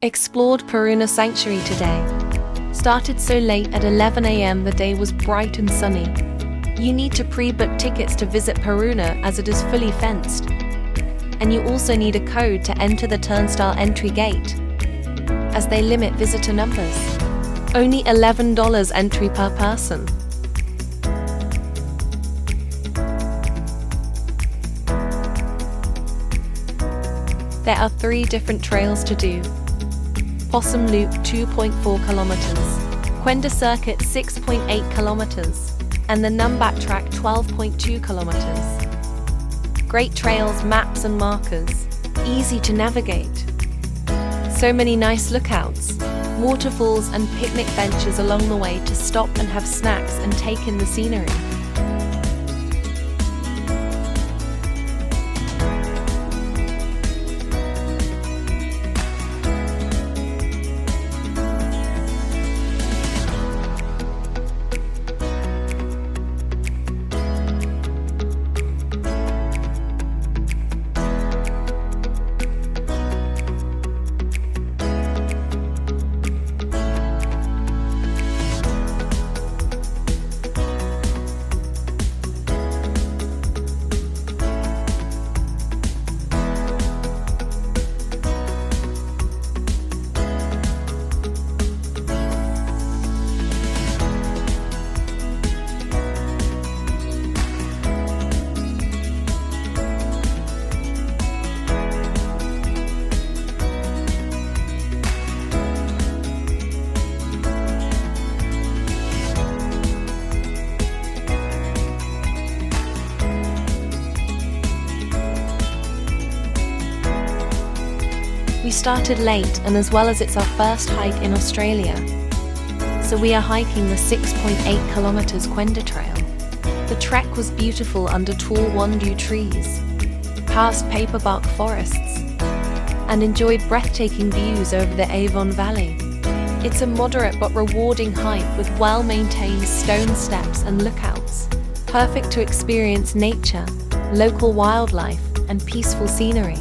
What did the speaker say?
Explored Puruna Sanctuary today. Started so late at 11 a.m. the day was bright and sunny. You need to pre-book tickets to visit Puruna as it is fully fenced. And you also need a code to enter the turnstile entry gate, as they limit visitor numbers. Only $11 entry per person. There are 3 different trails to do. Possum Loop 2.4 kilometers, Quenda Circuit 6.8 kilometers, and the Numbat Track 12.2 kilometers. Great trails, maps and markers, easy to navigate. So many nice lookouts, waterfalls and picnic benches along the way to stop and have snacks and take in the scenery. We started late, and as well as it's our first hike in Australia, so we are hiking the 6.8 kilometers Quenda Trail. The trek was beautiful under tall Wandoo trees, past paperbark forests, and enjoyed breathtaking views over the Avon Valley. It's a moderate but rewarding hike with well-maintained stone steps and lookouts, perfect to experience nature, local wildlife, and peaceful scenery.